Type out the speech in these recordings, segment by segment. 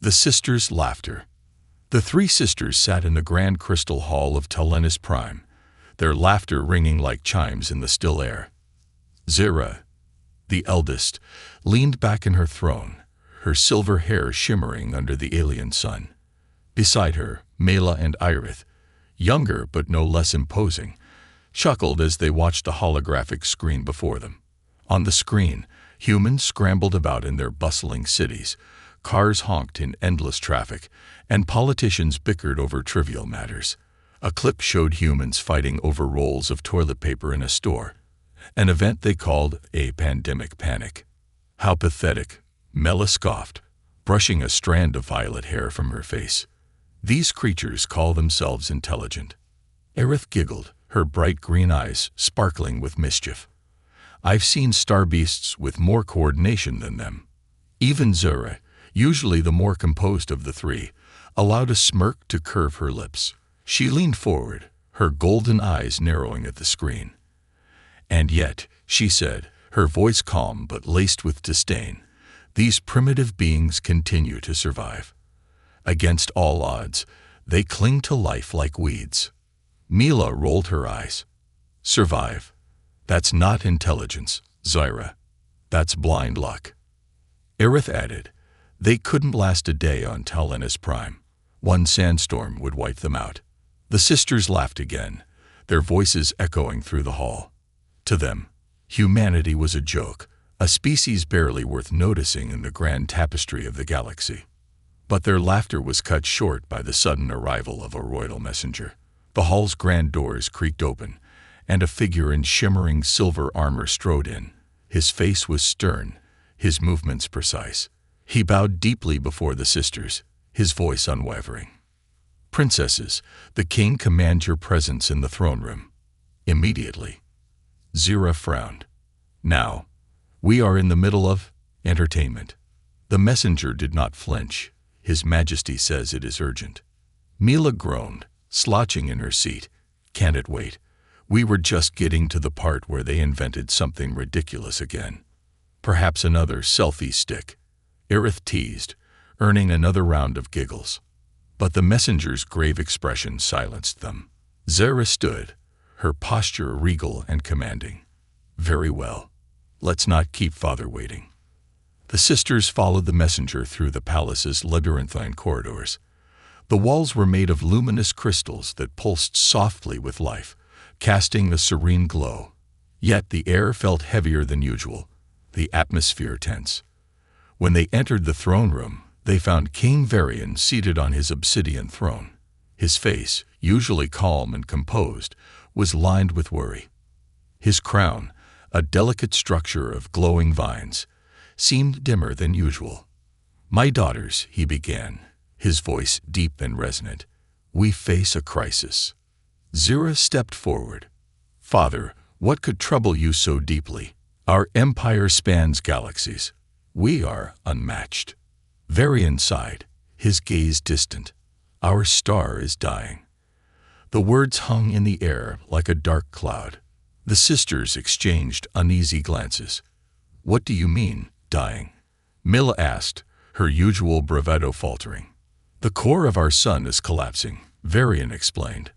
The sisters' laughter. The three sisters sat in the grand crystal hall of Talenus Prime, their laughter ringing like chimes in the still air. Zira, the eldest, leaned back in her throne, her silver hair shimmering under the alien sun. Beside her, Mela and Irith, younger but no less imposing, chuckled as they watched the holographic screen before them. On the screen, humans scrambled about in their bustling cities, cars honked in endless traffic, and politicians bickered over trivial matters. A clip showed humans fighting over rolls of toilet paper in a store, an event they called a pandemic panic. How pathetic, Mela scoffed, brushing a strand of violet hair from her face. These creatures call themselves intelligent. Irith giggled, her bright green eyes sparkling with mischief. I've seen star beasts with more coordination than them. Even Zura, usually the more composed of the three, allowed a smirk to curve her lips. She leaned forward, her golden eyes narrowing at the screen. And yet, she said, her voice calm but laced with disdain, these primitive beings continue to survive. Against all odds, they cling to life like weeds. Mela rolled her eyes. Survive. That's not intelligence, Zyra. That's blind luck. Irith added, they couldn't last a day on Talenus Prime. One sandstorm would wipe them out. The sisters laughed again, their voices echoing through the hall. To them, humanity was a joke, a species barely worth noticing in the grand tapestry of the galaxy. But their laughter was cut short by the sudden arrival of a royal messenger. The hall's grand doors creaked open, and a figure in shimmering silver armor strode in. His face was stern, his movements precise. He bowed deeply before the sisters, his voice unwavering. Princesses, the king commands your presence in the throne room. Immediately. Zira frowned. Now, we are in the middle of entertainment. The messenger did not flinch. His Majesty says it is urgent. Mela groaned, slouching in her seat. Can't it wait? We were just getting to the part where they invented something ridiculous again. Perhaps another selfie stick. Irith teased, earning another round of giggles. But the messenger's grave expression silenced them. Zara stood, her posture regal and commanding. Very well. Let's not keep father waiting. The sisters followed the messenger through the palace's labyrinthine corridors. The walls were made of luminous crystals that pulsed softly with life, casting a serene glow. Yet the air felt heavier than usual, the atmosphere tense. When they entered the throne room, they found King Varian seated on his obsidian throne. His face, usually calm and composed, was lined with worry. His crown, a delicate structure of glowing vines, seemed dimmer than usual. My daughters, he began, his voice deep and resonant, we face a crisis. Zira stepped forward. Father, what could trouble you so deeply? Our empire spans galaxies. We are unmatched. Varian sighed, his gaze distant. Our star is dying. The words hung in the air like a dark cloud. The sisters exchanged uneasy glances. What do you mean, dying? Mela asked, her usual bravado faltering. The core of our sun is collapsing, Varian explained.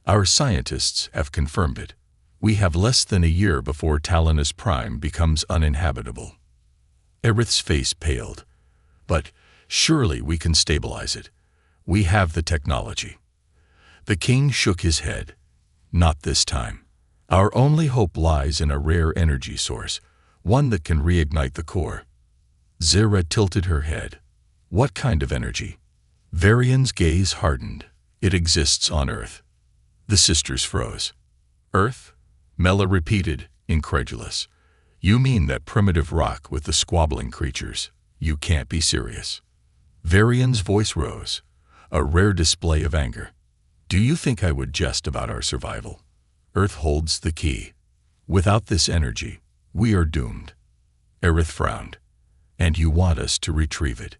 Our scientists have confirmed it. We have less than a year before Talenus Prime becomes uninhabitable. Irith's face paled. But surely we can stabilize it. We have the technology. The king shook his head. Not this time. Our only hope lies in a rare energy source, one that can reignite the core. Zira tilted her head. What kind of energy? Varian's gaze hardened. It exists on Earth. The sisters froze. Earth? Mela repeated, incredulous. You mean that primitive rock with the squabbling creatures? You can't be serious. Varian's voice rose, a rare display of anger. Do you think I would jest about our survival? Earth holds the key. Without this energy, we are doomed. Irith frowned. And you want us to retrieve it?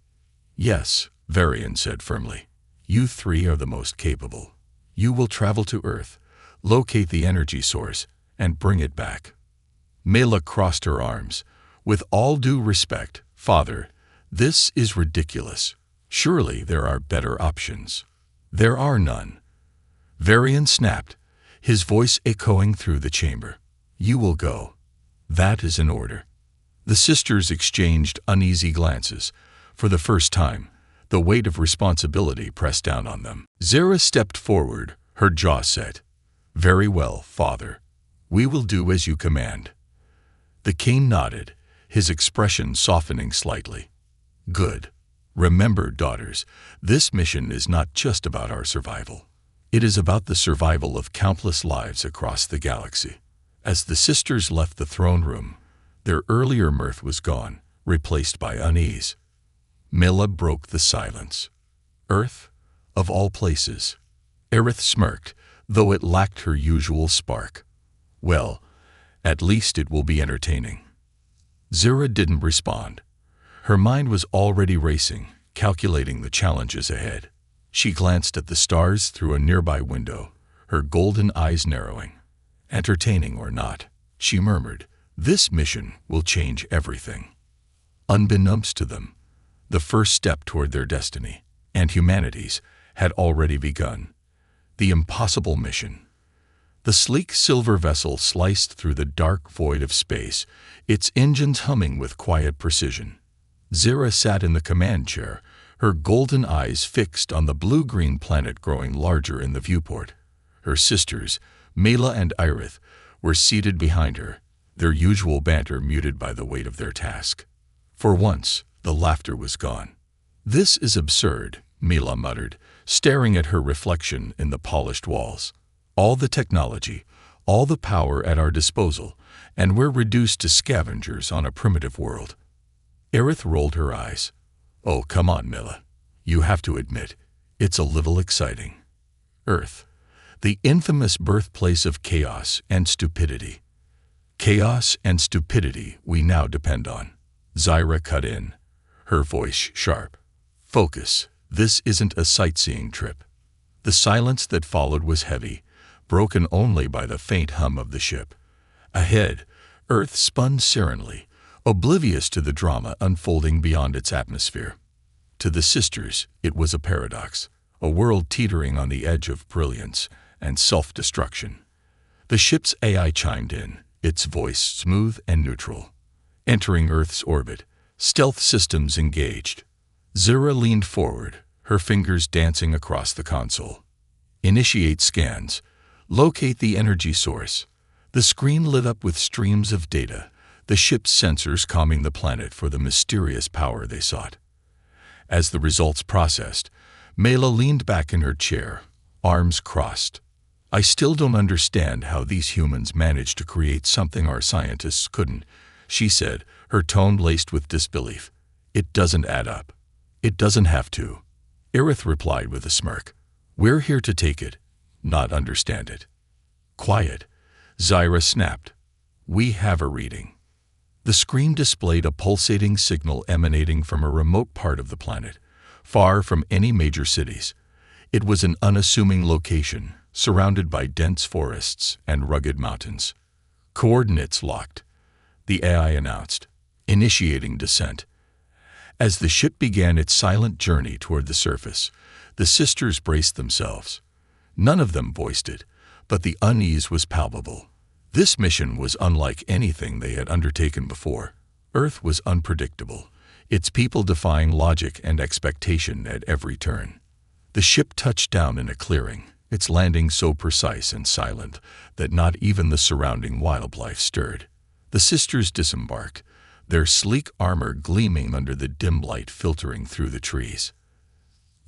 Yes, Varian said firmly. You three are the most capable. You will travel to Earth, locate the energy source, and bring it back. Mela crossed her arms. With all due respect, Father, this is ridiculous. Surely there are better options. There are none. Varian snapped, his voice echoing through the chamber. You will go. That is an order. The sisters exchanged uneasy glances. For the first time, the weight of responsibility pressed down on them. Zara stepped forward, her jaw set. Very well, father. We will do as you command. The king nodded, his expression softening slightly. Good. Remember, daughters, this mission is not just about our survival. It is about the survival of countless lives across the galaxy. As the sisters left the throne room, their earlier mirth was gone, replaced by unease. Mila broke the silence. Earth, of all places. Aerith smirked, though it lacked her usual spark. Well, at least it will be entertaining. Zira didn't respond. Her mind was already racing, calculating the challenges ahead. She glanced at the stars through a nearby window, her golden eyes narrowing. Entertaining or not, she murmured, this mission will change everything. Unbeknownst to them, the first step toward their destiny, and humanity's, had already begun. The impossible mission. The sleek silver vessel sliced through the dark void of space, its engines humming with quiet precision. Zira sat in the command chair, her golden eyes fixed on the blue-green planet growing larger in the viewport. Her sisters, Mela and Aerith, were seated behind her, their usual banter muted by the weight of their task. For once, the laughter was gone. This is absurd, Mela muttered, staring at her reflection in the polished walls. All the technology, all the power at our disposal, and we're reduced to scavengers on a primitive world. Aerith rolled her eyes. Oh, come on, Mila. You have to admit, it's a little exciting. Earth, the infamous birthplace of chaos and stupidity. Chaos and stupidity we now depend on. Zyra cut in, her voice sharp. Focus, this isn't a sightseeing trip. The silence that followed was heavy, broken only by the faint hum of the ship. Ahead, Earth spun serenely, oblivious to the drama unfolding beyond its atmosphere. To the sisters, it was a paradox, a world teetering on the edge of brilliance and self-destruction. The ship's AI chimed in, its voice smooth and neutral. Entering Earth's orbit, stealth systems engaged. Zira leaned forward, her fingers dancing across the console. Initiate scans. Locate the energy source. The screen lit up with streams of data, the ship's sensors calming the planet for the mysterious power they sought. As the results processed, Mela leaned back in her chair, arms crossed. I still don't understand how these humans managed to create something our scientists couldn't, she said, her tone laced with disbelief. It doesn't add up. It doesn't have to. Aerith replied with a smirk. We're here to take it, not understand it. Quiet. Zyra snapped. We have a reading. The screen displayed a pulsating signal emanating from a remote part of the planet, far from any major cities. It was an unassuming location, surrounded by dense forests and rugged mountains. Coordinates locked. The AI announced, initiating descent. As the ship began its silent journey toward the surface, the sisters braced themselves. None of them voiced it, but the unease was palpable. This mission was unlike anything they had undertaken before. Earth was unpredictable, its people defying logic and expectation at every turn. The ship touched down in a clearing, its landing so precise and silent that not even the surrounding wildlife stirred. The sisters disembarked, their sleek armor gleaming under the dim light filtering through the trees.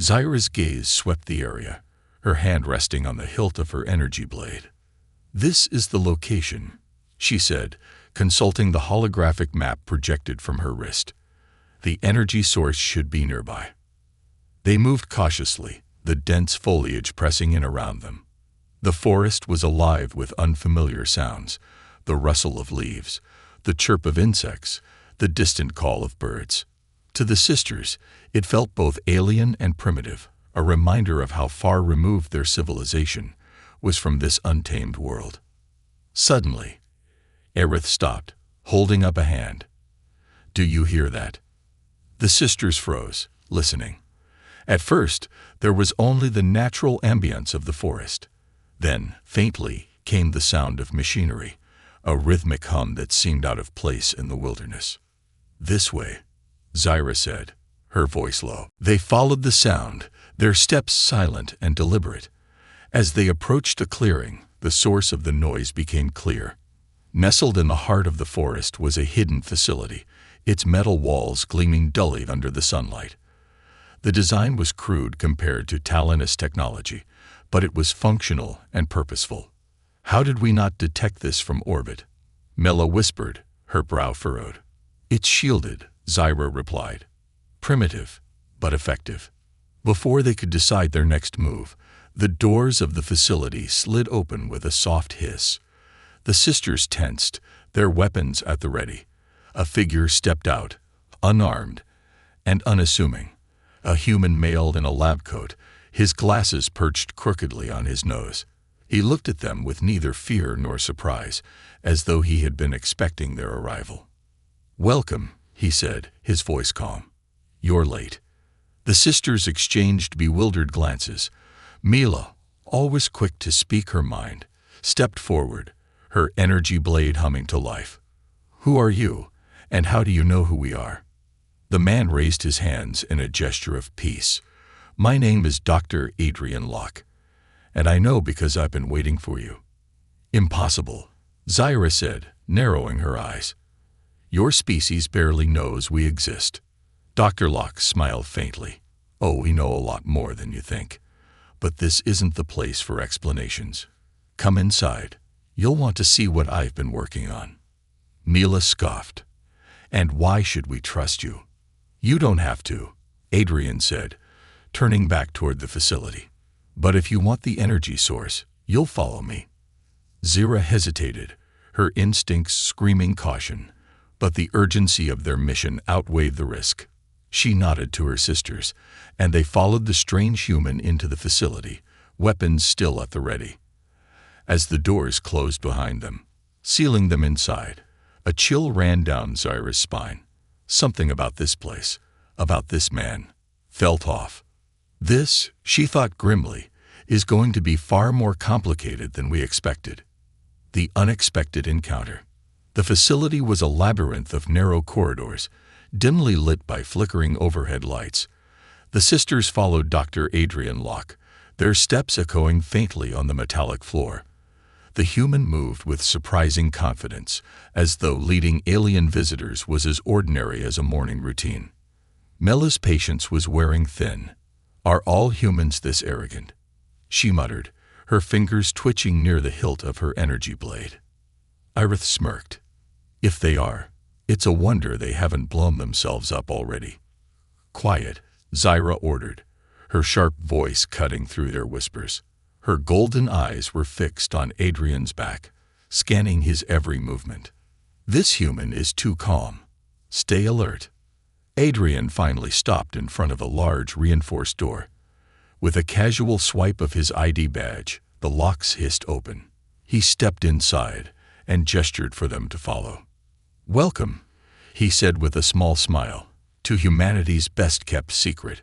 Zyra's gaze swept the area, her hand resting on the hilt of her energy blade. This is the location, she said, consulting the holographic map projected from her wrist. The energy source should be nearby. They moved cautiously, the dense foliage pressing in around them. The forest was alive with unfamiliar sounds, the rustle of leaves, the chirp of insects, the distant call of birds. To the sisters, it felt both alien and primitive, a reminder of how far removed their civilization was from this untamed world. Suddenly, Aerith stopped, holding up a hand. Do you hear that? The sisters froze, listening. At first, there was only the natural ambience of the forest. Then, faintly, came the sound of machinery, a rhythmic hum that seemed out of place in the wilderness. "This way," Zyra said, her voice low. They followed the sound, their steps silent and deliberate. As they approached a clearing, the source of the noise became clear. Nestled in the heart of the forest was a hidden facility, its metal walls gleaming dully under the sunlight. The design was crude compared to Talonus technology, but it was functional and purposeful. "How did we not detect this from orbit?" Mela whispered, her brow furrowed. "It's shielded," Zyra replied. "Primitive, but effective." Before they could decide their next move, the doors of the facility slid open with a soft hiss. The sisters tensed, their weapons at the ready. A figure stepped out, unarmed and unassuming. A human male in a lab coat, his glasses perched crookedly on his nose. He looked at them with neither fear nor surprise, as though he had been expecting their arrival. "Welcome," he said, his voice calm. "You're late." The sisters exchanged bewildered glances. Mila, always quick to speak her mind, stepped forward, her energy blade humming to life. "Who are you, and how do you know who we are?" The man raised his hands in a gesture of peace. "My name is Dr. Adrian Locke, and I know because I've been waiting for you." "Impossible," Zyra said, narrowing her eyes. "Your species barely knows we exist." Dr. Locke smiled faintly. "Oh, we know a lot more than you think. But this isn't the place for explanations. Come inside. You'll want to see what I've been working on." Mila scoffed. "And why should we trust you?" "You don't have to," Adrian said, turning back toward the facility. "But if you want the energy source, you'll follow me." Zyra hesitated, her instincts screaming caution, but the urgency of their mission outweighed the risk. She nodded to her sisters, and they followed the strange human into the facility, weapons still at the ready. As the doors closed behind them, sealing them inside, a chill ran down Zyra's spine. Something about this place, about this man, felt off. This, she thought grimly, is going to be far more complicated than we expected. The unexpected encounter. The facility was a labyrinth of narrow corridors, dimly lit by flickering overhead lights. The sisters followed Dr. Adrian Locke, their steps echoing faintly on the metallic floor. The human moved with surprising confidence, as though leading alien visitors was as ordinary as a morning routine. Mela's patience was wearing thin. "Are all humans this arrogant?" she muttered, her fingers twitching near the hilt of her energy blade. Irith smirked. "If they are, it's a wonder they haven't blown themselves up already." "Quiet," Zyra ordered, her sharp voice cutting through their whispers. Her golden eyes were fixed on Adrian's back, scanning his every movement. "This human is too calm. Stay alert." Adrian finally stopped in front of a large reinforced door. With a casual swipe of his ID badge, the locks hissed open. He stepped inside and gestured for them to follow. "Welcome," he said with a small smile, "to humanity's best-kept secret."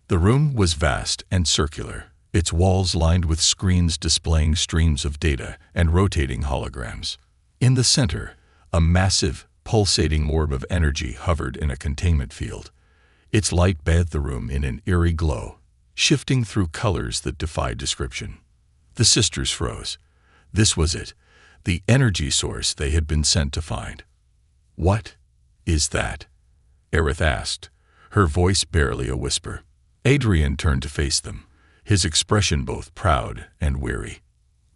The room was vast and circular, its walls lined with screens displaying streams of data and rotating holograms. In the center, a massive, pulsating orb of energy hovered in a containment field. Its light bathed the room in an eerie glow, shifting through colors that defied description. The sisters froze. This was it, the energy source they had been sent to find. "What is that?" Aerith asked, her voice barely a whisper. Adrian turned to face them, his expression both proud and weary.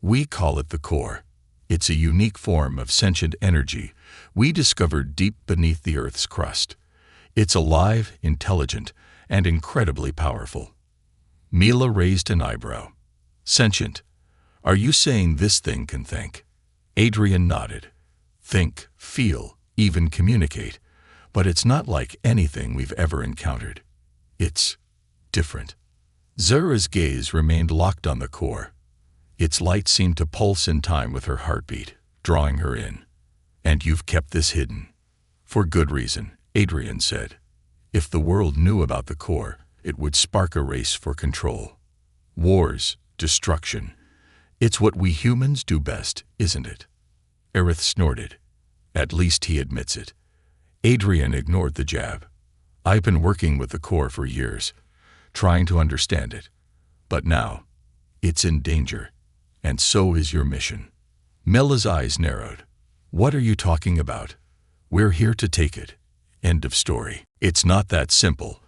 "We call it the core. It's a unique form of sentient energy we discovered deep beneath the Earth's crust. It's alive, intelligent, and incredibly powerful." Mila raised an eyebrow. "Sentient? Are you saying this thing can think?" Adrian nodded. "Think, feel, even communicate, but it's not like anything we've ever encountered. It's different." Zyra's gaze remained locked on the core. Its light seemed to pulse in time with her heartbeat, drawing her in. "And you've kept this hidden?" "For good reason," Adrian said. "If the world knew about the core, it would spark a race for control. Wars, destruction. It's what we humans do best, isn't it? Aerith snorted. At least he admits it. Adrian ignored the jab. I've been working with the core for years, trying to understand it. But now, it's in danger. And so is your mission. Mela's eyes narrowed. What are you talking about? We're here to take it. End of story. It's not that simple,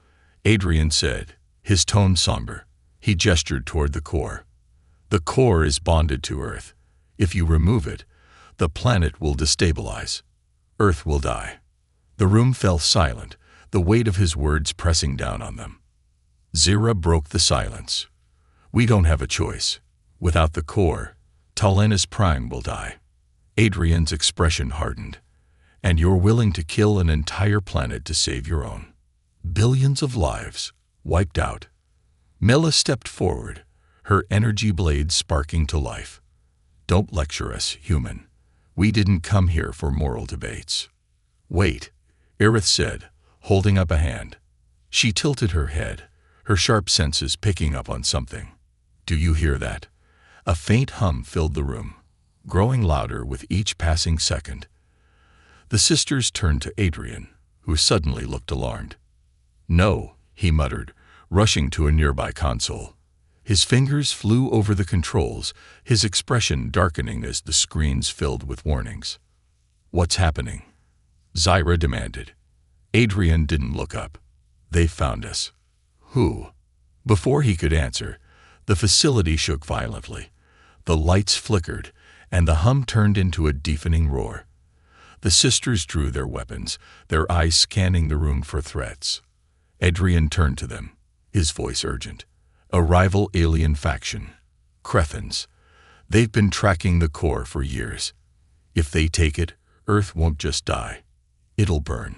Adrian said, his tone somber. He gestured toward the core. The core is bonded to Earth. If you remove it, the planet will destabilize. Earth will die. The room fell silent, the weight of his words pressing down on them. Zira broke the silence. We don't have a choice. Without the core, Talenis Prime will die. Adrian's expression hardened. And you're willing to kill an entire planet to save your own. Billions of lives wiped out. Mela stepped forward, her energy blades sparking to life. Don't lecture us, human. We didn't come here for moral debates. Wait, Aerith said, holding up a hand. She tilted her head, her sharp senses picking up on something. Do you hear that? A faint hum filled the room, growing louder with each passing second. The sisters turned to Adrian, who suddenly looked alarmed. No, he muttered, rushing to a nearby console. His fingers flew over the controls, his expression darkening as the screens filled with warnings. What's happening? Zira demanded. Adrian didn't look up. They found us. Who? Before he could answer, the facility shook violently. The lights flickered, and the hum turned into a deafening roar. The sisters drew their weapons, their eyes scanning the room for threats. Adrian turned to them, his voice urgent. A rival alien faction. Crethans. They've been tracking the core for years. If they take it, Earth won't just die. It'll burn.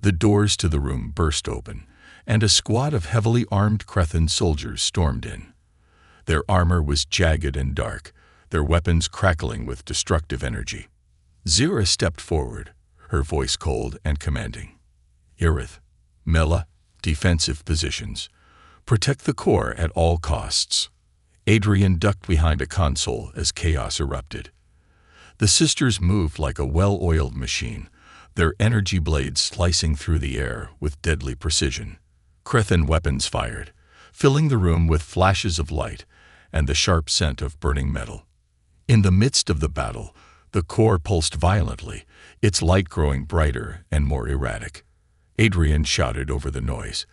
The doors to the room burst open, and a squad of heavily armed Crethan soldiers stormed in. Their armor was jagged and dark, their weapons crackling with destructive energy. Zira stepped forward, her voice cold and commanding. Aerith, Mela, defensive positions. Protect the core at all costs. Adrian ducked behind a console as chaos erupted. The sisters moved like a well-oiled machine, their energy blades slicing through the air with deadly precision. Crethan weapons fired, filling the room with flashes of light and the sharp scent of burning metal. In the midst of the battle, the core pulsed violently, its light growing brighter and more erratic. Adrian shouted over the noise.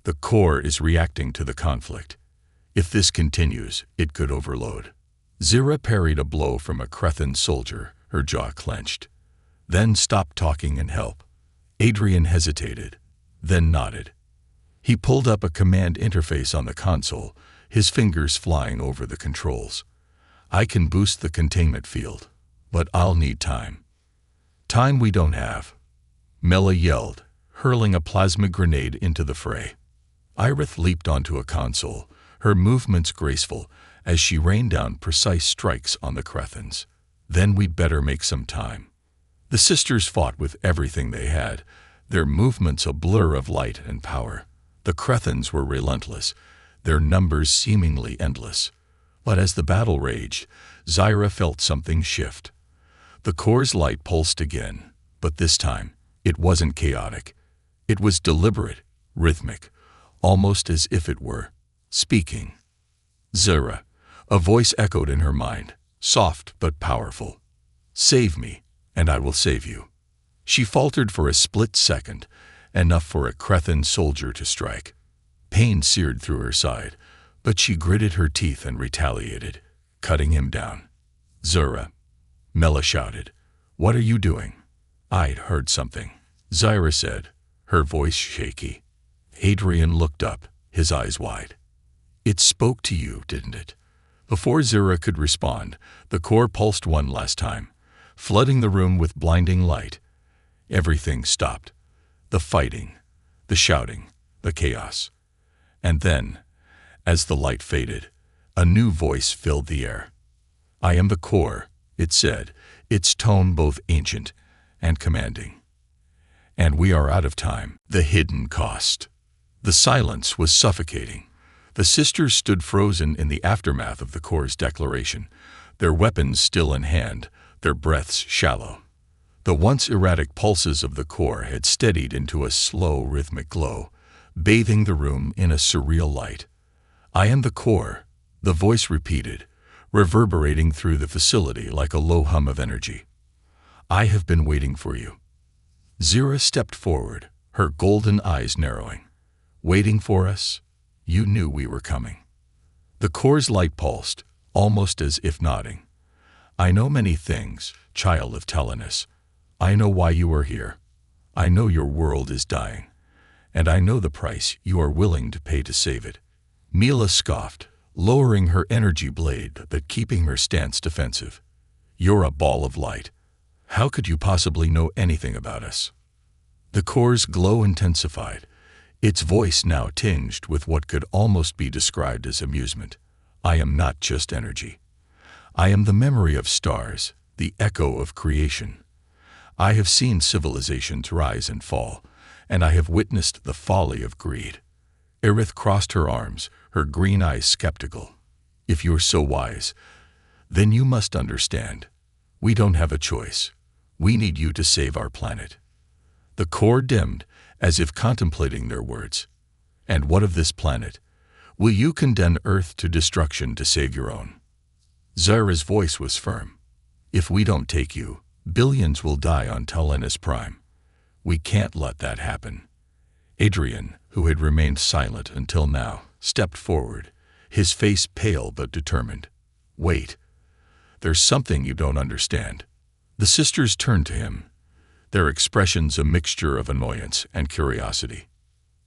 The core is reacting to the conflict. If this continues, it could overload. Zira parried a blow from a Crethan soldier, her jaw clenched. Then stopped talking and help. Adrian hesitated, then nodded. He pulled up a command interface on the console, his fingers flying over the controls. I can boost the containment field, but I'll need time. Time we don't have. Mela yelled, hurling a plasma grenade into the fray. Aerith leaped onto a console, her movements graceful as she rained down precise strikes on the Crethans. Then we'd better make some time. The sisters fought with everything they had, their movements a blur of light and power. The Crethans were relentless, their numbers seemingly endless. But as the battle raged, Zira felt something shift. The core's light pulsed again, but this time, it wasn't chaotic. It was deliberate, rhythmic, almost as if it were speaking. Zira, a voice echoed in her mind, soft but powerful. Save me, and I will save you. She faltered for a split second, enough for a Crethan soldier to strike. Pain seared through her side, but she gritted her teeth and retaliated, cutting him down. Zira, Mela shouted. What are you doing? I'd heard something, Zira said, her voice shaky. Adrian looked up, his eyes wide. It spoke to you, didn't it? Before Zira could respond, the core pulsed one last time, flooding the room with blinding light. Everything stopped. The fighting, the shouting, the chaos. And then, as the light faded, a new voice filled the air. I am the core, it said, its tone both ancient and commanding. And we are out of time. The hidden cost. The silence was suffocating. The sisters stood frozen in the aftermath of the Corps' declaration, their weapons still in hand, their breaths shallow. The once erratic pulses of the Corps had steadied into a slow, rhythmic glow, bathing the room in a surreal light. "I am the Corps," the voice repeated, reverberating through the facility like a low hum of energy. "I have been waiting for you." Zira stepped forward, her golden eyes narrowing. "Waiting for us? You knew we were coming." The Corps' light pulsed, almost as if nodding. "I know many things, child of Telenus. I know why you are here. I know your world is dying. And I know the price you are willing to pay to save it." Mila scoffed, lowering her energy blade but keeping her stance defensive. "You're a ball of light. How could you possibly know anything about us?" The Corps' glow intensified, its voice now tinged with what could almost be described as amusement. "I am not just energy. I am the memory of stars, the echo of creation. I have seen civilizations rise and fall, and I have witnessed the folly of greed." Aerith crossed her arms, her green eyes skeptical. "If you're so wise, then you must understand. We don't have a choice. We need you to save our planet." The Corps dimmed, as if contemplating their words. "And what of this planet? Will you condemn Earth to destruction to save your own?" Zara's voice was firm. "If we don't take you, billions will die on Telenus Prime. We can't let that happen." Adrian, who had remained silent until now, stepped forward, his face pale but determined. "Wait. There's something you don't understand." The sisters turned to him, their expressions a mixture of annoyance and curiosity.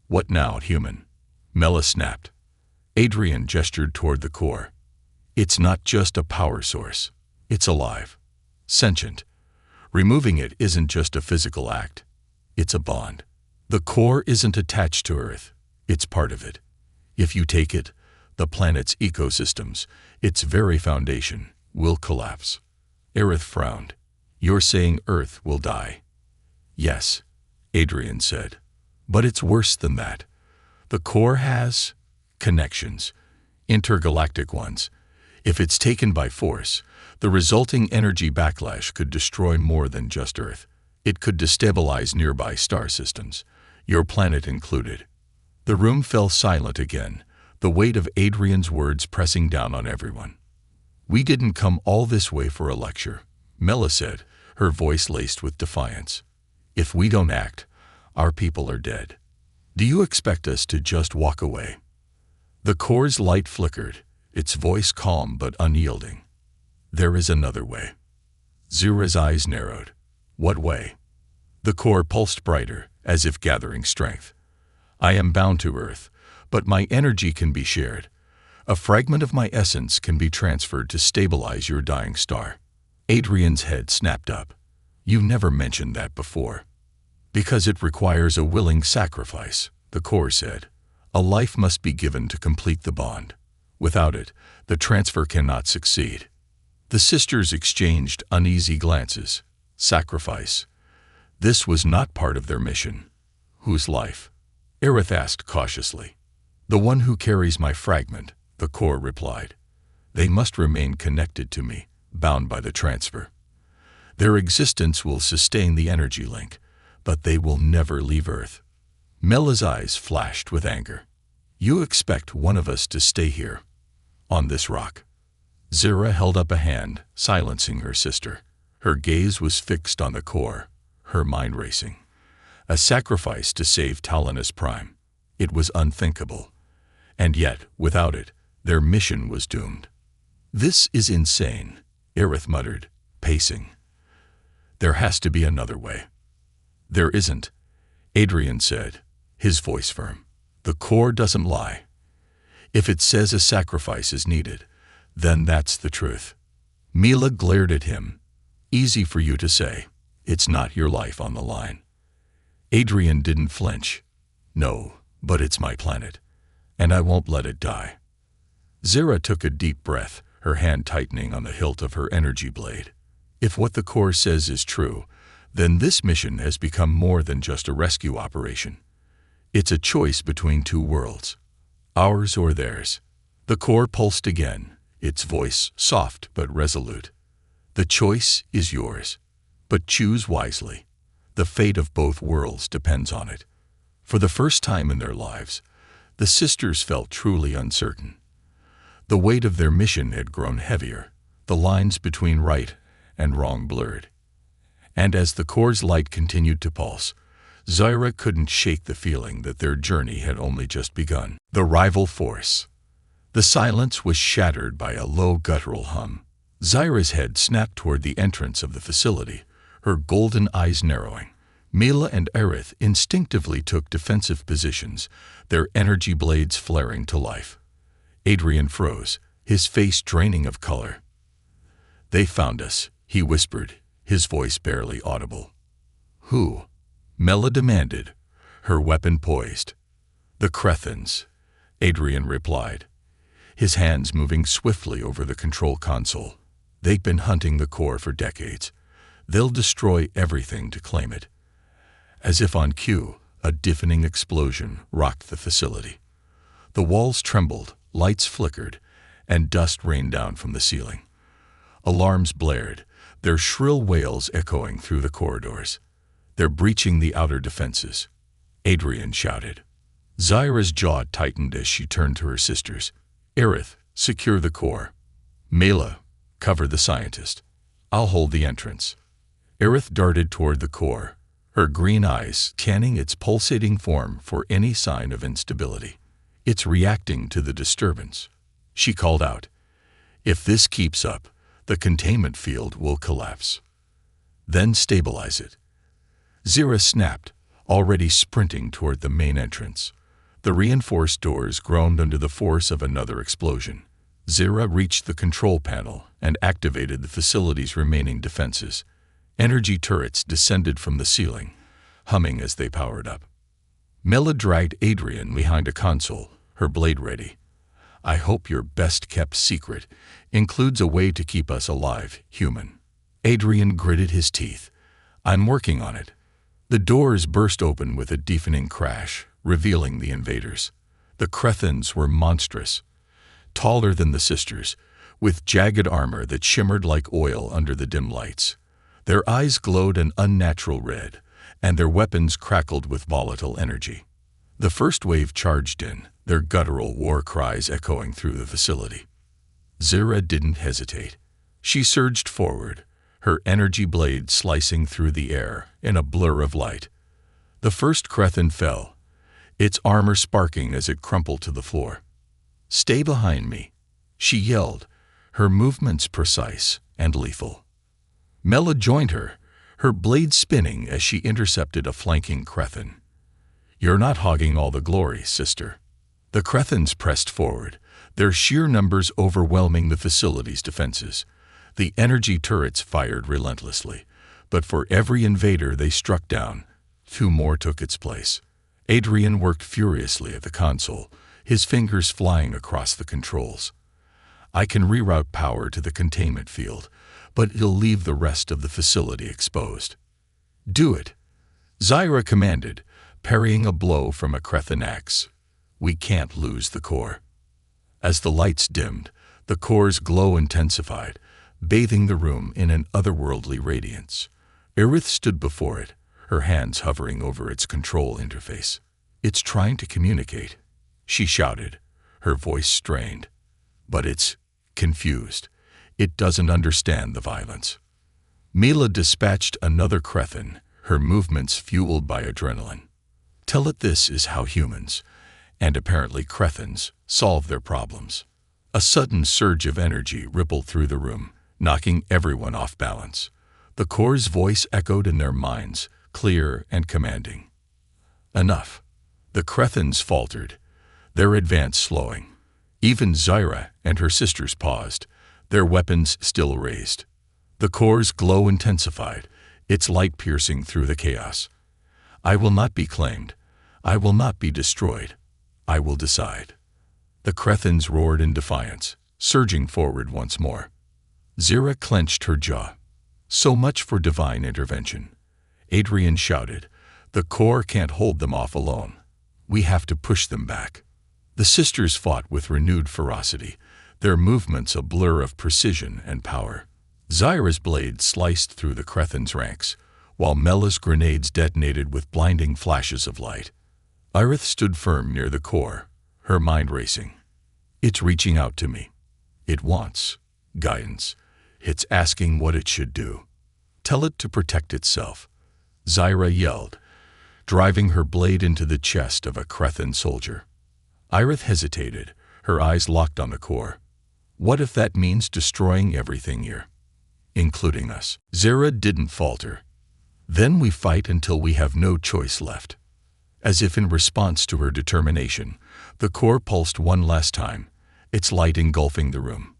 "What now, human?" Mela snapped. Adrian gestured toward the Corps. "It's not just a power source. It's alive. Sentient. Removing it isn't just a physical act. It's a bond. The Corps isn't attached to Earth. It's part of it. If you take it, the planet's ecosystems, its very foundation, will collapse." Aerith frowned. "You're saying Earth will die?" "Yes," Adrian said. "But it's worse than that. The Corps has connections, intergalactic ones. If it's taken by force, the resulting energy backlash could destroy more than just Earth. It could destabilize nearby star systems, your planet included." The room fell silent again, the weight of Adrian's words pressing down on everyone. "We didn't come all this way for a lecture," Mela said, her voice laced with defiance. "If we don't act, our people are dead. Do you expect us to just walk away?" The Corps' light flickered, its voice calm but unyielding. "There is another way." Zira's eyes narrowed. "What way?" The Corps pulsed brighter, as if gathering strength. "I am bound to Earth, but my energy can be shared. A fragment of my essence can be transferred to stabilize your dying star." Adrian's head snapped up. "You never mentioned that before." "Because it requires a willing sacrifice," the Corps said. "A life must be given to complete the bond. Without it, the transfer cannot succeed." The sisters exchanged uneasy glances. Sacrifice. This was not part of their mission. "Whose life?" Aerith asked cautiously. "The one who carries my fragment," the Corps replied. "They must remain connected to me, bound by the transfer. Their existence will sustain the energy link, but they will never leave Earth." Mela's eyes flashed with anger. "You expect one of us to stay here, on this rock?" Zira held up a hand, silencing her sister. Her gaze was fixed on the Corps, her mind racing. A sacrifice to save Telenus Prime. It was unthinkable. And yet, without it, their mission was doomed. "This is insane," Aerith muttered, pacing. "There has to be another way." "There isn't," Adrian said, his voice firm. "The Corps doesn't lie. If it says a sacrifice is needed, then that's the truth." Mila glared at him. "Easy for you to say. It's not your life on the line." Adrian didn't flinch. "No, but it's my planet, and I won't let it die." Zira took a deep breath, her hand tightening on the hilt of her energy blade. If what the Corps says is true, then this mission has become more than just a rescue operation. It's a choice between two worlds, ours or theirs. The core pulsed again, its voice soft but resolute. The choice is yours, but choose wisely. The fate of both worlds depends on it. For the first time in their lives, the sisters felt truly uncertain. The weight of their mission had grown heavier, the lines between right and wrong blurred. And as the core's light continued to pulse, Zyra couldn't shake the feeling that their journey had only just begun. The rival force. The silence was shattered by a low guttural hum. Zyra's head snapped toward the entrance of the facility, her golden eyes narrowing. Mila and Aerith instinctively took defensive positions, their energy blades flaring to life. Adrian froze, his face draining of color. "They found us," he whispered, his voice barely audible. "Who?" Mela demanded, her weapon poised. "The Crethans," Adrian replied, his hands moving swiftly over the control console. "They've been hunting the core for decades. They'll destroy everything to claim it." As if on cue, a deafening explosion rocked the facility. The walls trembled, lights flickered, and dust rained down from the ceiling. Alarms blared, their shrill wails echoing through the corridors. "They're breaching the outer defenses," Adrian shouted. Zyra's jaw tightened as she turned to her sisters. "Aerith, secure the core. Mela, cover the scientist. I'll hold the entrance." Aerith darted toward the core, her green eyes scanning its pulsating form for any sign of instability. "It's reacting to the disturbance," she called out. "If this keeps up, the containment field will collapse. Then stabilize it." Zyra snapped, already sprinting toward the main entrance. The reinforced doors groaned under the force of another explosion. Zyra reached the control panel and activated the facility's remaining defenses. Energy turrets descended from the ceiling, humming as they powered up. Mela dragged Adrian behind a console, her blade ready. "I hope your best-kept secret includes a way to keep us alive, human." Adrian gritted his teeth. "I'm working on it." The doors burst open with a deafening crash, revealing the invaders. The Crethans were monstrous, taller than the sisters, with jagged armor that shimmered like oil under the dim lights. Their eyes glowed an unnatural red, and their weapons crackled with volatile energy. The first wave charged in, their guttural war cries echoing through the facility. Zyra didn't hesitate. She surged forward, her energy blade slicing through the air in a blur of light. The first Crethan fell, its armor sparking as it crumpled to the floor. "Stay behind me," she yelled, her movements precise and lethal. Mela joined her, her blade spinning as she intercepted a flanking Crethan. "You're not hogging all the glory, sister." The Crethans pressed forward, their sheer numbers overwhelming the facility's defenses. The energy turrets fired relentlessly, but for every invader they struck down, 2 more took its place. Adrian worked furiously at the console, his fingers flying across the controls. "I can reroute power to the containment field, but it'll leave the rest of the facility exposed." "Do it," Zyra commanded, parrying a blow from a Crethan axe. "We can't lose the core." As the lights dimmed, the core's glow intensified, bathing the room in an otherworldly radiance. Aerith stood before it, her hands hovering over its control interface. "It's trying to communicate," she shouted, her voice strained. "But it's confused. It doesn't understand the violence." Mila dispatched another Crethan, her movements fueled by adrenaline. "Tell it this is how humans, and apparently Crethans, solve their problems." A sudden surge of energy rippled through the room, knocking everyone off balance. The core's voice echoed in their minds, clear and commanding. "Enough." The Crethans faltered, their advance slowing. Even Zyra and her sisters paused, their weapons still raised. The core's glow intensified, its light piercing through the chaos. "I will not be claimed. I will not be destroyed. I will decide." The Crethans roared in defiance, surging forward once more. Zyra clenched her jaw. "So much for divine intervention." Adrian shouted, "The core can't hold them off alone. We have to push them back. The sisters fought with renewed ferocity, their movements a blur of precision and power. Zyra's blade sliced through the Crethan's ranks, while Mela's grenades detonated with blinding flashes of light. Irith stood firm near the core, her mind racing. It's reaching out to me. It wants guidance. It's asking what it should do. Tell it to protect itself, Zyra yelled, driving her blade into the chest of a Crethan soldier. Irith hesitated, her eyes locked on the core. What if that means destroying everything here, including us? Zyra didn't falter. Then we fight until we have no choice left. As if in response to her determination, the core pulsed one last time, its light engulfing the room.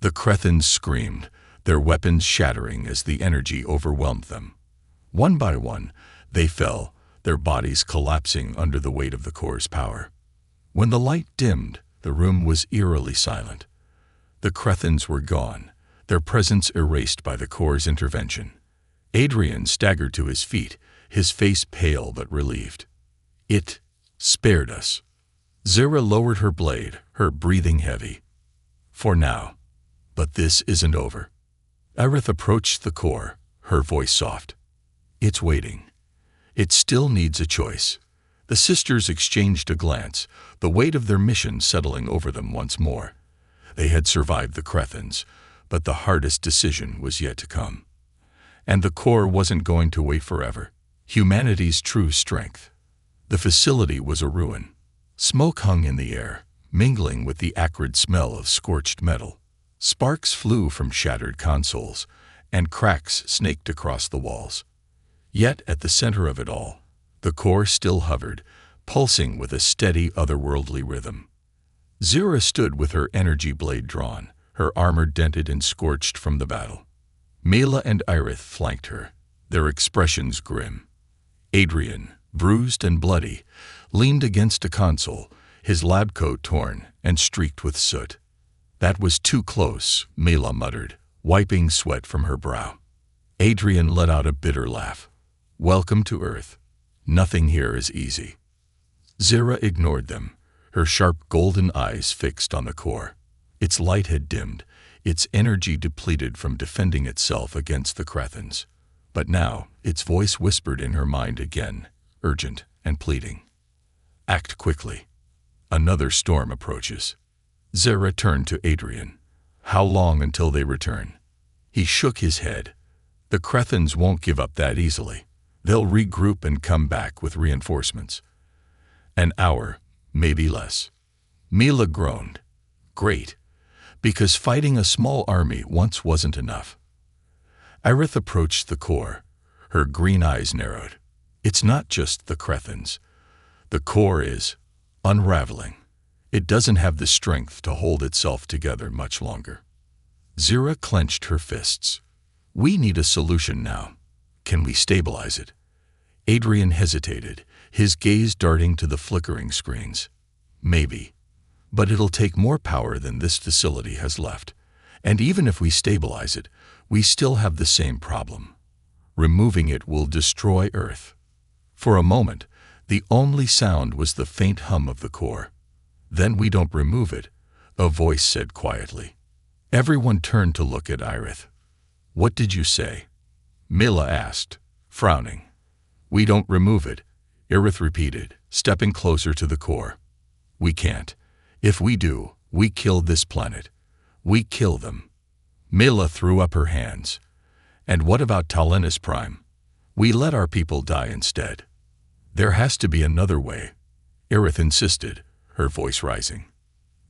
The Crethans screamed, their weapons shattering as the energy overwhelmed them. One by one, they fell, their bodies collapsing under the weight of the core's power. When the light dimmed, the room was eerily silent. The Crethans were gone, their presence erased by the core's intervention. Adrian staggered to his feet, his face pale but relieved. It spared us. Zyra lowered her blade, her breathing heavy. For now. But this isn't over. Irith approached the core, her voice soft. It's waiting. It still needs a choice. The sisters exchanged a glance, the weight of their mission settling over them once more. They had survived the Crethans, but the hardest decision was yet to come. And the core wasn't going to wait forever. Humanity's true strength. The facility was a ruin. Smoke hung in the air, mingling with the acrid smell of scorched metal. Sparks flew from shattered consoles, and cracks snaked across the walls. Yet at the center of it all, the core still hovered, pulsing with a steady otherworldly rhythm. Zyra stood with her energy blade drawn, her armor dented and scorched from the battle. Mela and Irith flanked her, their expressions grim. Adrian, bruised and bloody, leaned against a console, his lab coat torn and streaked with soot. That was too close, Mela muttered, wiping sweat from her brow. Adrian let out a bitter laugh. Welcome to Earth. Nothing here is easy. Zyra ignored them, her sharp golden eyes fixed on the core. Its light had dimmed, its energy depleted from defending itself against the Crethans. But now, its voice whispered in her mind again, urgent and pleading. Act quickly. Another storm approaches. Zyra turned to Adrian. How long until they return? He shook his head. The Crethans won't give up that easily. They'll regroup and come back with reinforcements. An hour, maybe less. Mela groaned. Great, because fighting a small army once wasn't enough. Irith approached the core, her green eyes narrowed. It's not just the Crethans. The core is unraveling. It doesn't have the strength to hold itself together much longer. Zyra clenched her fists. We need a solution now. Can we stabilize it? Adrian hesitated, his gaze darting to the flickering screens. Maybe. But it'll take more power than this facility has left. And even if we stabilize it, we still have the same problem. Removing it will destroy Earth. For a moment, the only sound was the faint hum of the core. Then we don't remove it, a voice said quietly. Everyone turned to look at Irith. What did you say? Mela asked, frowning. We don't remove it, Irith repeated, stepping closer to the core. We can't. If we do, we kill this planet. We kill them. Mela threw up her hands. And what about Talenus Prime? We let our people die instead. There has to be another way, Irith insisted, her voice rising.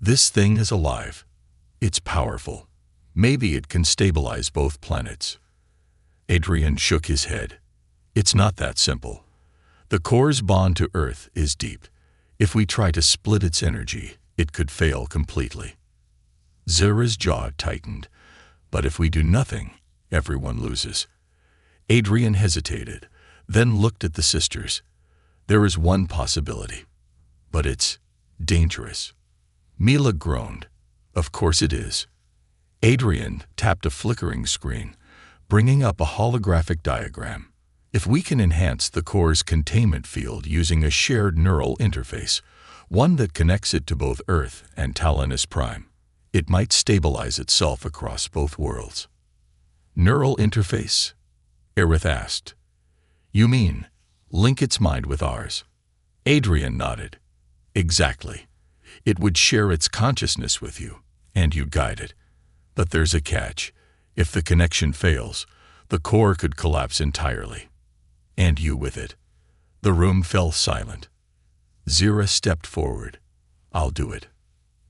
This thing is alive. It's powerful. Maybe it can stabilize both planets. Adrian shook his head. It's not that simple. The core's bond to Earth is deep. If we try to split its energy, it could fail completely. Zyra's jaw tightened. But if we do nothing, everyone loses. Adrian hesitated, then looked at the sisters. There is one possibility. But it's dangerous. Mela groaned. Of course it is. Adrian tapped a flickering screen, bringing up a holographic diagram. If we can enhance the core's containment field using a shared neural interface, one that connects it to both Earth and Talanus Prime, it might stabilize itself across both worlds. Neural interface? Aerith asked. You mean, link its mind with ours? Adrian nodded. Exactly. It would share its consciousness with you, and you'd guide it. But there's a catch. If the connection fails, the core could collapse entirely. And you with it. The room fell silent. Zira stepped forward. I'll do it.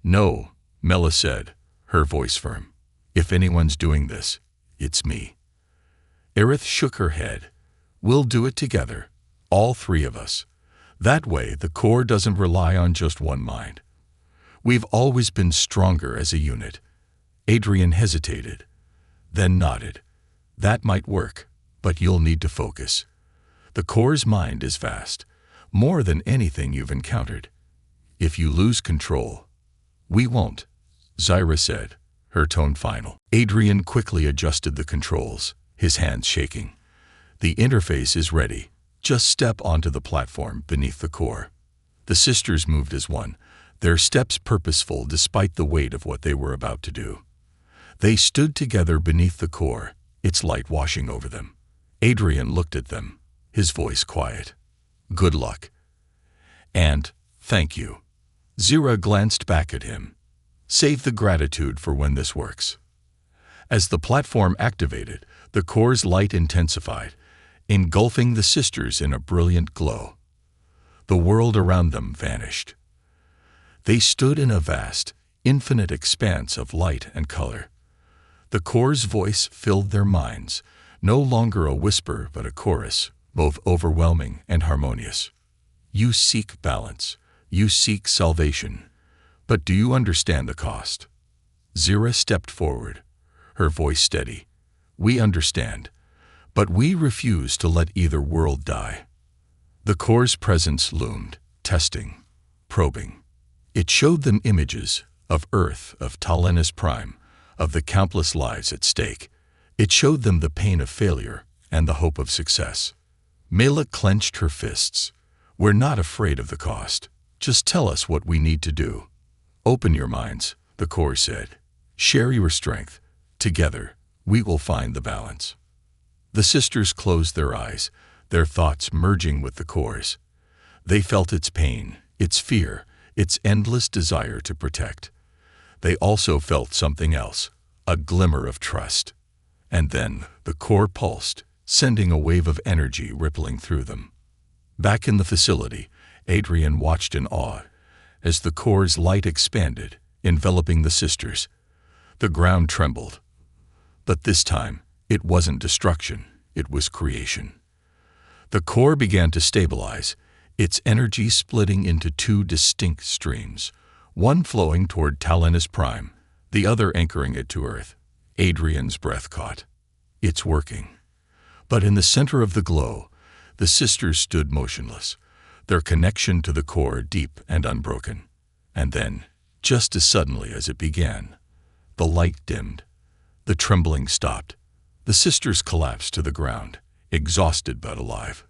No, Mela said, her voice firm. If anyone's doing this, it's me. Aerith shook her head. We'll do it together, all three of us. That way the core doesn't rely on just one mind. We've always been stronger as a unit. Adrian hesitated, then nodded. That might work, but you'll need to focus. The core's mind is vast, more than anything you've encountered. If you lose control, we won't, Zyra said, her tone final. Adrian quickly adjusted the controls, his hands shaking. The interface is ready. Just step onto the platform beneath the core. The sisters moved as one, their steps purposeful despite the weight of what they were about to do. They stood together beneath the core, its light washing over them. Adrian looked at them, his voice quiet. Good luck. And, thank you. Zira glanced back at him. Save the gratitude for when this works. As the platform activated, the core's light intensified, engulfing the sisters in a brilliant glow. The world around them vanished. They stood in a vast, infinite expanse of light and color. The core's voice filled their minds, no longer a whisper but a chorus, both overwhelming and harmonious. You seek balance. You seek salvation. But do you understand the cost? Zira stepped forward, her voice steady. We understand, but we refuse to let either world die. The core's presence loomed, testing, probing. It showed them images of Earth, of Talanus Prime, of the countless lives at stake. It showed them the pain of failure and the hope of success. Mela clenched her fists. We're not afraid of the cost. Just tell us what we need to do. Open your minds, the core said. Share your strength. Together, we will find the balance. The sisters closed their eyes, their thoughts merging with the core's. They felt its pain, its fear, its endless desire to protect. They also felt something else, a glimmer of trust. And then the core pulsed, sending a wave of energy rippling through them. Back in the facility, Adrian watched in awe as the core's light expanded, enveloping the sisters. The ground trembled. But this time, it wasn't destruction, it was creation. The core began to stabilize, its energy splitting into two distinct streams, one flowing toward Talanus Prime, the other anchoring it to Earth. Adrian's breath caught. It's working. But in the center of the glow, the sisters stood motionless, their connection to the core deep and unbroken. And then, just as suddenly as it began, the light dimmed. The trembling stopped. The sisters collapsed to the ground, exhausted but alive.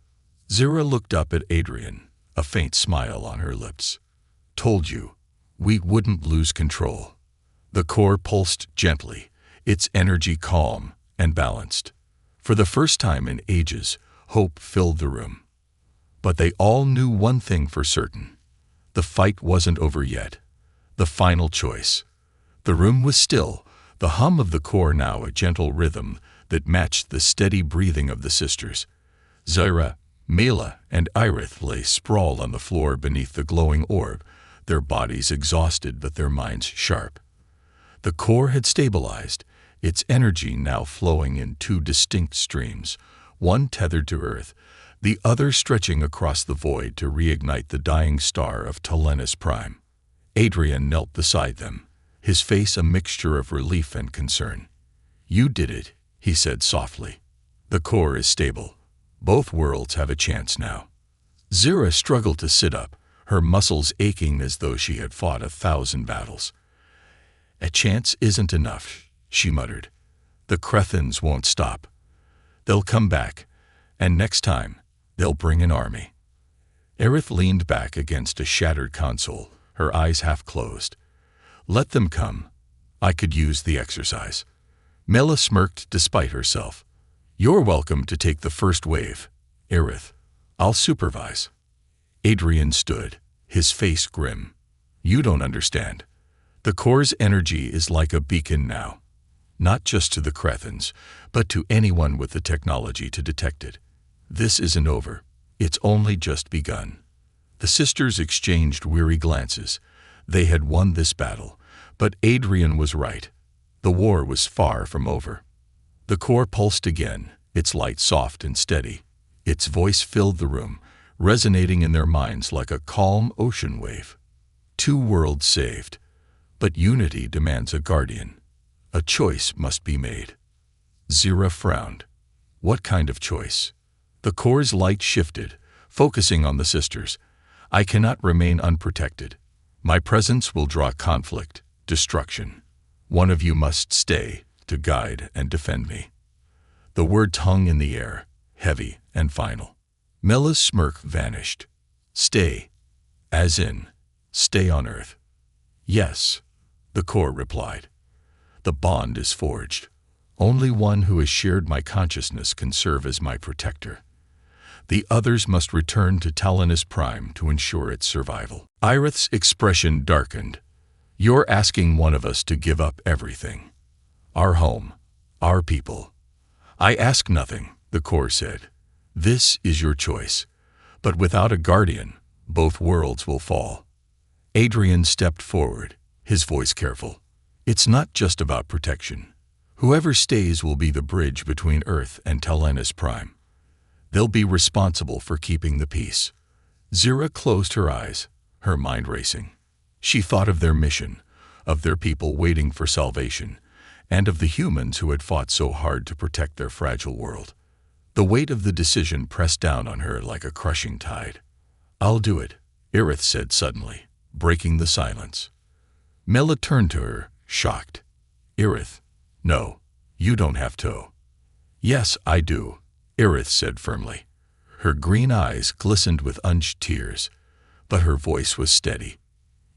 Zira looked up at Adrian, a faint smile on her lips. Told you, we wouldn't lose control. The core pulsed gently, its energy calm and balanced. For the first time in ages, hope filled the room. But they all knew one thing for certain. The fight wasn't over yet. The final choice. The room was still, the hum of the core now a gentle rhythm that matched the steady breathing of the sisters. Zyra, Mela, and Aerith lay sprawled on the floor beneath the glowing orb, their bodies exhausted but their minds sharp. The core had stabilized, its energy now flowing in two distinct streams, one tethered to Earth, the other stretching across the void to reignite the dying star of Talanus Prime. Adrian knelt beside them, his face a mixture of relief and concern. You did it, he said softly. The core is stable. Both worlds have a chance now. Zira struggled to sit up, her muscles aching as though she had fought 1,000 battles. A chance isn't enough, she muttered. The Crethans won't stop. They'll come back, And next time, they'll bring an army. Aerith leaned back against a shattered console, her eyes half closed. Let them come. I could use the exercise. Mela smirked despite herself. You're welcome to take the first wave, Aerith. I'll supervise. Adrian stood, his face grim. You don't understand. The core's energy is like a beacon now. Not just to the Crethans, but to anyone with the technology to detect it. This isn't over. It's only just begun. The sisters exchanged weary glances. They had won this battle, but Adrian was right. The war was far from over. The core pulsed again, its light soft and steady. Its voice filled the room, resonating in their minds like a calm ocean wave. 2 worlds saved. But unity demands a guardian. A choice must be made. Zira frowned. What kind of choice? The core's light shifted, focusing on the sisters. I cannot remain unprotected. My presence will draw conflict, destruction. One of you must stay to guide and defend me. The word hung in the air, heavy and final. Mela's smirk vanished. Stay, as in, stay on Earth. Yes, the core replied. The bond is forged. Only one who has shared my consciousness can serve as my protector. The others must return to Talanus Prime to ensure its survival. Aerith's expression darkened. You're asking one of us to give up everything. Our home, our people. I ask nothing, the core said. This is your choice. But without a guardian, both worlds will fall. Adrian stepped forward, his voice careful. It's not just about protection. Whoever stays will be the bridge between Earth and Talanus Prime. They'll be responsible for keeping the peace. Zira closed her eyes, her mind racing. She thought of their mission, of their people waiting for salvation, and of the humans who had fought so hard to protect their fragile world. The weight of the decision pressed down on her like a crushing tide. I'll do it, Aerith said suddenly, breaking the silence. Mela turned to her, shocked. Aerith, no, you don't have to. Yes, I do, Aerith said firmly. Her green eyes glistened with unshed tears, but her voice was steady.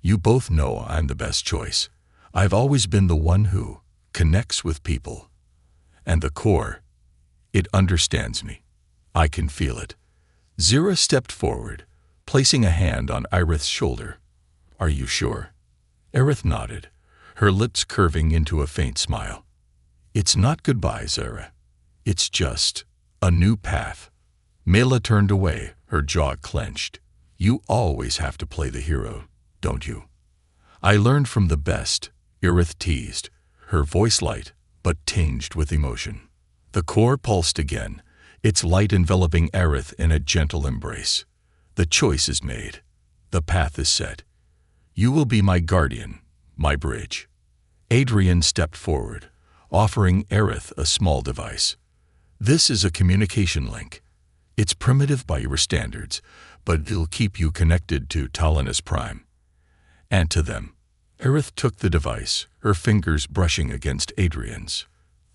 You both know I'm the best choice. I've always been the one who connects with people. And the core, it understands me. I can feel it. Zira stepped forward, placing a hand on Aerith's shoulder. Are you sure? Aerith nodded, her lips curving into a faint smile. It's not goodbye, Zira. It's just a new path. Mela turned away, her jaw clenched. You always have to play the hero, don't you? I learned from the best, Aerith teased, her voice light, but tinged with emotion. The core pulsed again, its light enveloping Aerith in a gentle embrace. The choice is made. The path is set. You will be my guardian, my bridge. Adrian stepped forward, offering Aerith a small device. This is a communication link. It's primitive by your standards, but it'll keep you connected to Talanus Prime. And to them. Aerith took the device, her fingers brushing against Adrian's.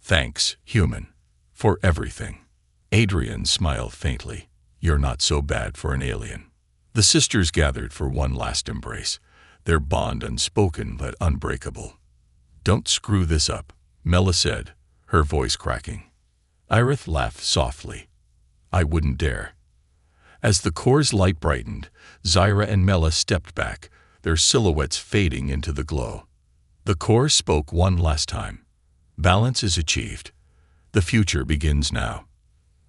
Thanks, human, for everything. Adrian smiled faintly. You're not so bad for an alien. The sisters gathered for one last embrace, their bond unspoken but unbreakable. Don't screw this up, Mela said, her voice cracking. Aerith laughed softly. I wouldn't dare. As the core's light brightened, Zira and Mela stepped back, their silhouettes fading into the glow. The core spoke one last time. Balance is achieved. The future begins now.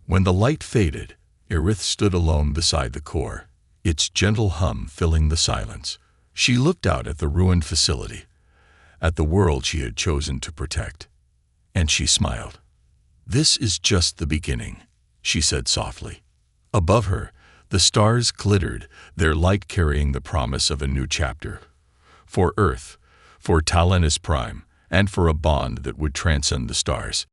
When the light faded, Aerith stood alone beside the core, its gentle hum filling the silence. She looked out at the ruined facility, at the world she had chosen to protect. And she smiled. This is just the beginning, she said softly. Above her, the stars glittered, their light carrying the promise of a new chapter. For Earth, for Talanus Prime, and for a bond that would transcend the stars.